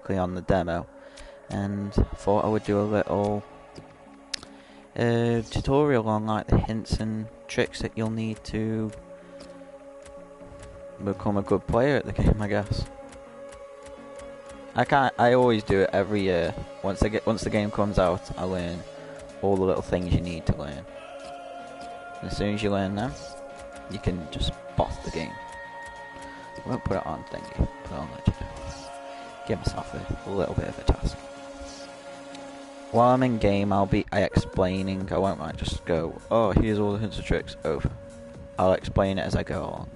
specifically on the demo, and thought I would do a little tutorial on like the hints and tricks that you'll need to become a good player at the game, I guess. I always do it every year. Once the game comes out, I learn all the little things you need to learn. And as soon as you learn them, you can just boss the game. I won't put it on thingy, put it on legendary. Give myself a little bit of a task. While I'm in game, I'll be explaining. I won't like just go, oh, here's all the hints and tricks, over. I'll explain it as I go along.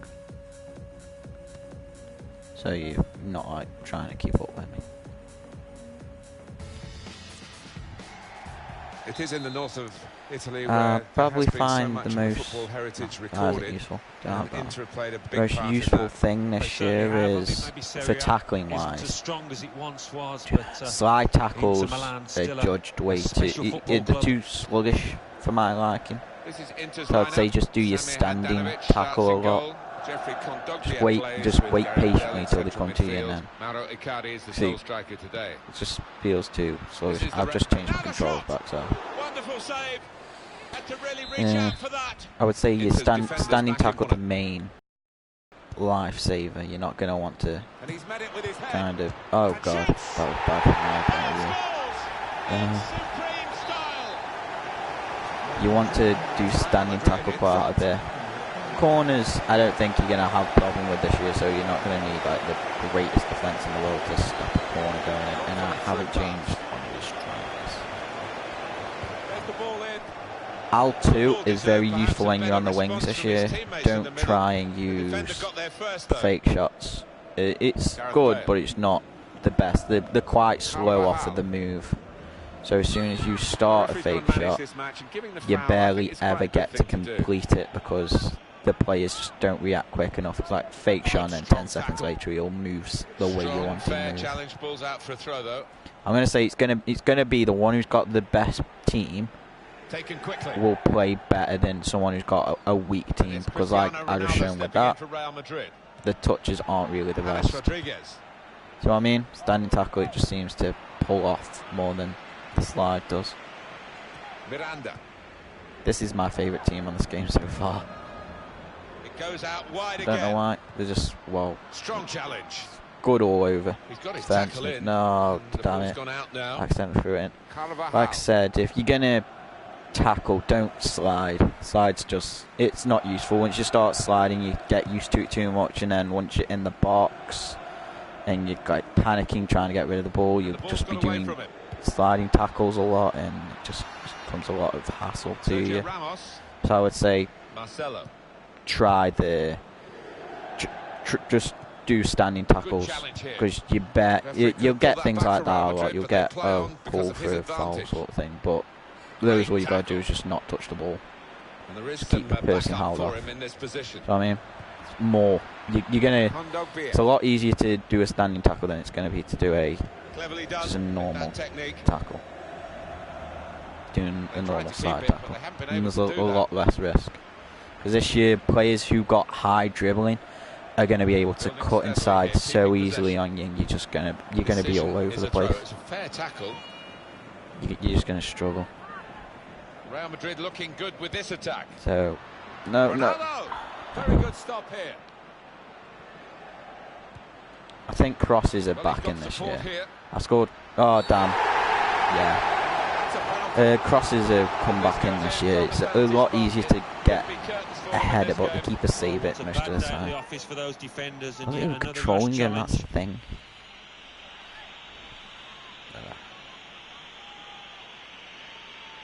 So you're not like trying to keep up with me. It is in the north of Italy where probably find the most football heritage useful. the most useful thing this year is for tackling wise. As strong as it once was, slide tackles are judged way too. They're too sluggish for my liking. So I'd say just do your standing tackle a lot. Just wait patiently till they come to you, and then see, it just feels too sluggish. I've just changed the controls back, so I would say your standing tackle the main lifesaver. You're not going to want to kind of, oh god, that was bad from my point of view. You want to do standing tackle quite a bit. Corners, I don't think you're going to have a problem with this year, so you're not going to need like the greatest defence in the world to stop a corner going in, and I haven't changed on the strikers. L2 is very useful when you're on the wings this year. Don't try and use fake shots. It's good, but it's not the best. They're quite slow off of the move. So as soon as you start a fake shot, you barely ever get to complete it because the players just don't react quick enough. It's like fake shot, and then 10 seconds later he'll move the way you want him to move. I'm going to say it's going to be the one who's got the best team will play better than someone who's got a weak team, because like I just shown with that, the touches aren't really the best. So I mean, standing tackle, it just seems to pull off more than the slide does. This is my favourite team on this game so far. Goes out wide Don't know why. They're just, well, strong challenge. Good all over. He's got his tackle in. No, damn it. I accidentally threw it in. Like I said, if you're going to tackle, don't slide. Slide's just, it's not useful. Once you start sliding, you get used to it too much, and then once you're in the box and you're like panicking, trying to get rid of the ball, you'll just be doing sliding tackles a lot, and it just becomes a lot of hassle to you. So I would say try just do standing tackles, because you'll get things like that a lot. You'll get call for a foul sort of thing, but those all you got to do is just not touch the ball, just keep the person held off. So I mean, it's more you're gonna. It's a lot easier to do a standing tackle than it's going to be to do just a normal tackle. Doing a normal side tackle, and there's a lot less risk. Because this year, players who got high dribbling are going to be able to cut inside so easily on you, and you're going to be all over the place. You're just going to struggle. Real Madrid looking good with this attack. So, no. Very good stop here. I think crosses are back in this year. I scored. Oh damn! Yeah. Crosses have come back in this year. It's a lot easier to get ahead, but the keeper save it most of the time. I wasn't even controlling him, that's the thing.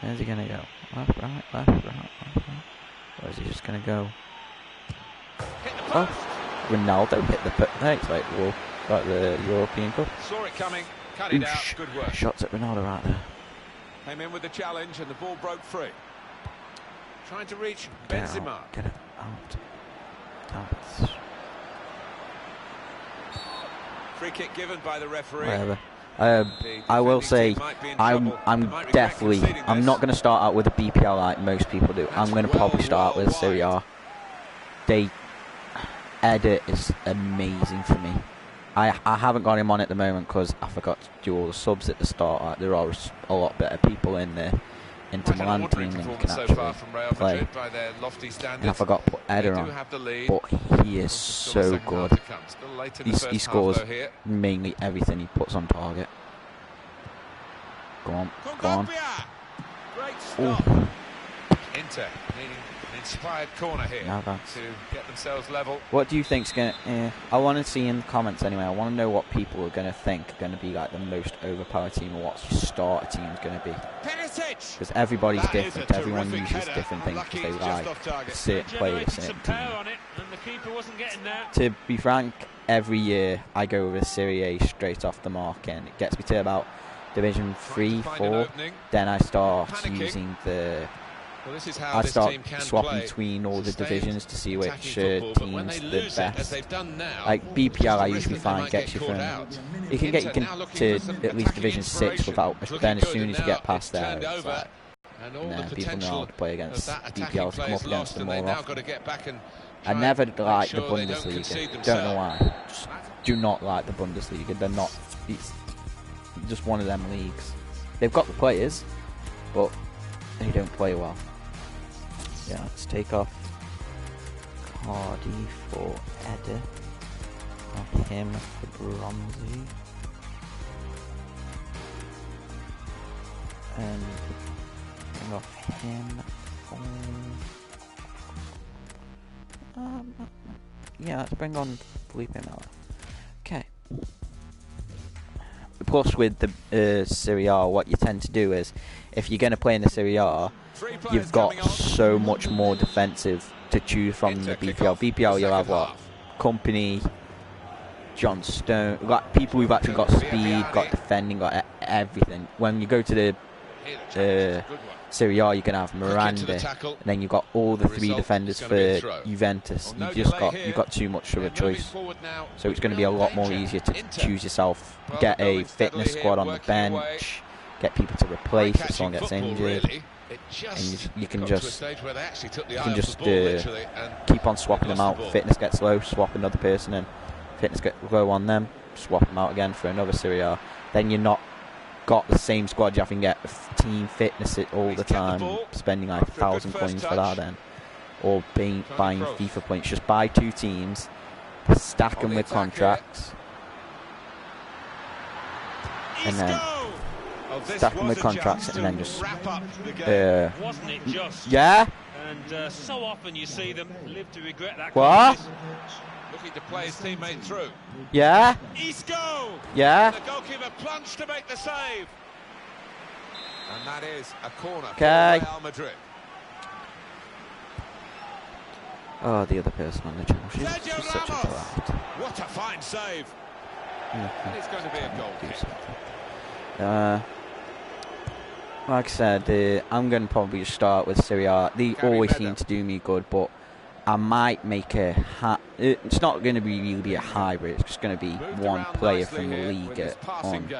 Where's he going to go? Left, right, left, right, left, right. Or is he just going to go? Oh, Ronaldo hit the put. It's like the European Cup. Saw it coming, cut it out. Good work. Shots at Ronaldo right there. Came in with the challenge and the ball broke free. Trying to reach Benzema. Get it out. Free kick given by the referee. Whatever. I will say, I'm not going to start out with a BPL like most people do. I'm going to probably start with Serie A. Edit is amazing for me. I haven't got him on at the moment because I forgot to do all the subs at the start. There are a lot better people in the Inter Milan team than you can actually play. And I forgot to put Eder on, but he is so good. He scores mainly everything he puts on target. Go on, go on. Inter needing an inspired corner here to get themselves level. What do you think's gonna? I want to see in the comments anyway. I want to know what people are gonna think are gonna be like the most overpowered team, or what your starter team's gonna be. Because everybody's different. Everyone uses different things because they like certain players, certain team. To be frank, every year I go with a Serie A straight off the mark, and it gets me to about Division 3, 4. Then I start using the. I start swapping between all the divisions to see which team's the best. Like BPL, I usually find gets you from. You can get to at least Division 6 without. Then as soon as you get past there, it's like, nah, people know how to play against BPL, so come up against them more often. I never liked the Bundesliga. Don't know why. Just do not like the Bundesliga. They're not. It's just one of them leagues. They've got the players, but they don't play well. Yeah, let's take off Cardi for Eder. Have him for Bronzy. And bring off him for... yeah, let's bring on Felipe Melo. Okay. Plus with the Serie A, what you tend to do is, if you're going to play in the Serie A, you've got so much more defensive to choose from than the BPL. BPL, you'll have what? Company, John Stone, like people who've actually got speed, got defending, got everything. When you go to the Serie A, you can have Miranda, and then you've got all the three defenders for Juventus. You've got too much of a choice. So it's going to be a lot more easier to choose yourself. Get a fitness squad on the bench, get people to replace if someone gets injured. And you can just keep on swapping them out. Fitness gets low, swap another person in. Fitness gets low on them, swap them out again for another Serie A. Then you're not got the same squad. You have to get team fitness it all the time, spending like 1,000 coins for that then, or buying FIFA points. Just buy 2 teams, stack them with contracts, and then stack them with contracts, and then just wasn't it just? Yeah. And so often you see them live to regret that. What? Looking to play his teammate through. Yeah. Isco. Yeah. And the goalkeeper plunged to make the save. And that is a corner for Real Madrid. Oh, the other person on the channel. She's such a draft. What a fine save. And it's going to be a goal kick. Like I said, I'm going to probably start with Serie A. They always seem to do me good, but I might make it's not going to really be a hybrid. It's just going to be one player from the Liga on, and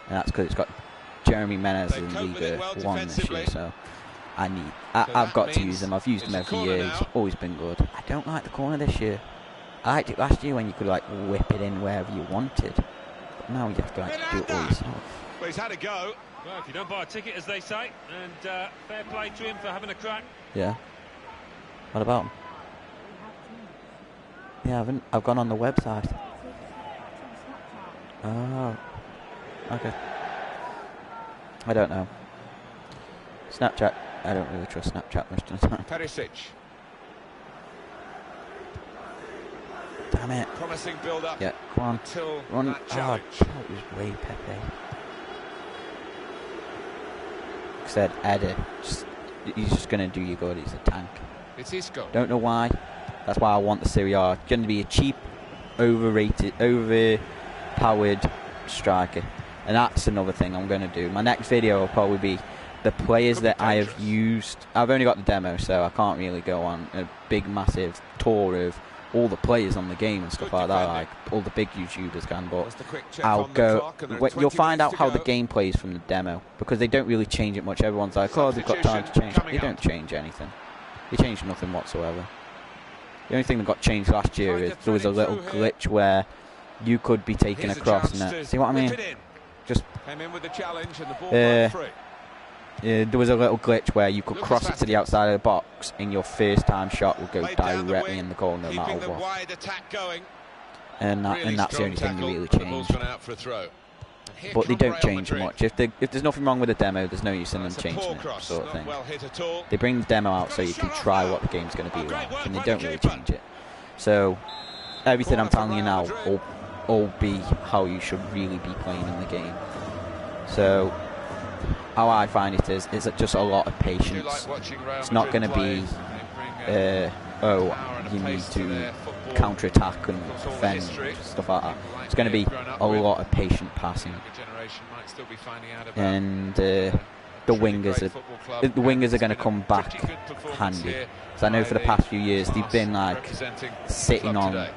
that's because it's got Jeremy Menez in Liga 1 this year. So I've got to use them. I've used them every year. He's always been good. I don't like the corner this year. I liked it last year when you could like whip it in wherever you wanted, but now you have to like do it all yourself. Well, he's had a go. Well, if you don't buy a ticket, as they say, and fair play to him for having a crack. Yeah. What about him? Yeah, I've gone on the website. Oh. Okay. I don't know. Snapchat. I don't really trust Snapchat much of the time. Perisic. Damn it. Promising build up. Yeah, come on. Run. Challenge. Oh, that was way Pepe. Said Eder, he's just going to do you good. He's a tank. It's Isco. Don't know why. That's why I want the Serie A. It's going to be a cheap, overpowered striker, and that's another thing I'm going to do. My next video will probably be the players that I have used. I've only got the demo, so I can't really go on a big, massive tour of all the players on the game and stuff like that, like all the big YouTubers can, but I'll go. You'll find out how the game plays from the demo, because they don't really change it much. Everyone's like, oh, they've got time to change. They don't change anything. They change nothing whatsoever. The only thing that got changed last year is there was a little glitch where you could be taking a cross in that. See what I mean? Just came in with the challenge and the ball got free. There was a little glitch where you could cross it to the outside of the box, and your first time shot would go directly in the goal, no matter what. And that's the only thing they really changed. But they don't change much. If there's nothing wrong with the demo, there's no use in them changing it, sort of thing. They bring the demo out so you can try what the game's going to be like, and they don't really change it. So everything I'm telling you now will all be how you should really be playing in the game. So how I find it is just a lot of patience. It's not going to be, oh, you need to counter-attack and defend, stuff like that. It's going to be a lot of patient passing. And the wingers are going to come back handy. So I know for the past few years they've been like sitting on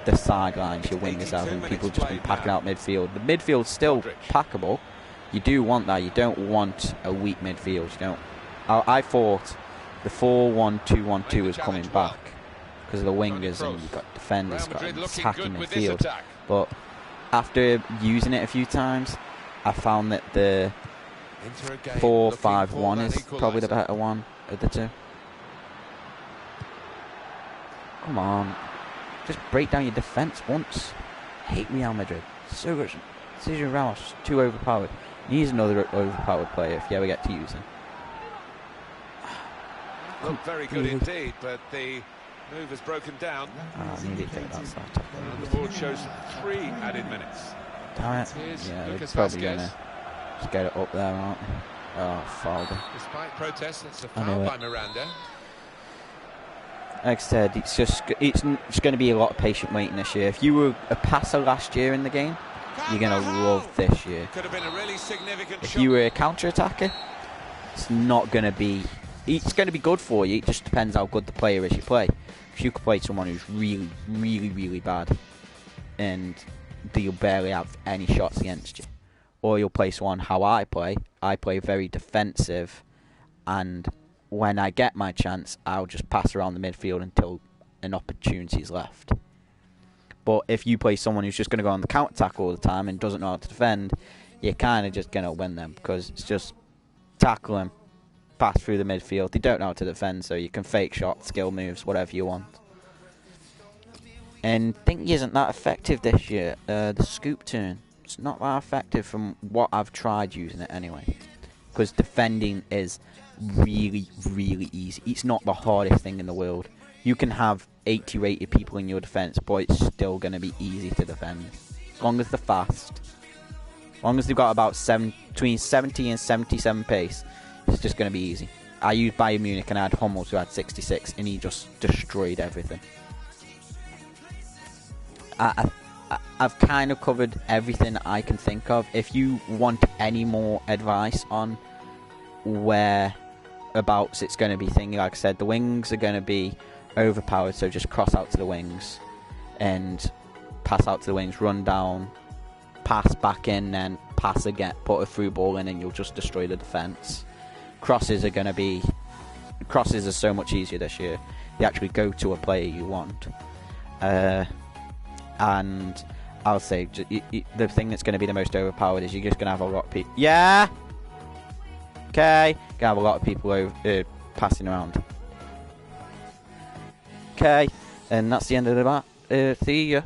the sidelines, your wingers have, and people have just been packing out midfield. The midfield's still packable. You do want that. You don't want a weak midfield. You don't. I thought the 4-1-2-1-2 was coming back because of the wingers, and you've got defenders, got attacking midfield. But after using it a few times, I found that the 4-5-1 is probably the better one of the two. Come on, just break down your defence once. I hate Real Madrid so much. Sergio Ramos too overpowered. He's another overpowered player if you ever get to use him. Looked very good indeed, but the move has broken down. I need to take that start. The board shows 3 added minutes. Damn it. Yeah, they're probably going to just get it up there, aren't they? Oh, fouled him. Despite protests, it's a foul by Miranda. Like I said, it's going to be a lot of patient waiting this year. If you were a passer last year in the game, you're going to love this year. Could have been a really significant if you were a counter-attacker, it's not going to be... It's going to be good for you. It just depends how good the player is you play. If you could play someone who's really, really, really bad, and you'll barely have any shots against you, or you'll play someone how I play. I play very defensive, and when I get my chance, I'll just pass around the midfield until an opportunity is left. But if you play someone who's just going to go on the counter-attack all the time and doesn't know how to defend, you're kind of just going to win them, because it's just tackle them, pass through the midfield. They don't know how to defend, so you can fake shots, skill moves, whatever you want. And thinking isn't that effective this year. The scoop turn, it's not that effective from what I've tried using it anyway. Because defending is really, really easy. It's not the hardest thing in the world. You can have 80 rated people in your defence, but it's still going to be easy to defend. As long as they're fast. As long as they've got about between 70 and 77 pace, it's just going to be easy. I used Bayern Munich and I had Hummels who had 66, and he just destroyed everything. I've kind of covered everything I can think of. If you want any more advice on whereabouts it's going to be thingy, like I said, the wings are going to be overpowered, so just cross out to the wings and pass out to the wings, run down, pass back in, then pass again, put a through ball in, and you'll just destroy the defence. Crosses are so much easier this year. They actually go to a player you want. And I'll say the thing that's going to be the most overpowered is you're just going to have a lot of people. Yeah. Okay. Going to have a lot of people passing around. Okay. And that's the end of the match. See ya.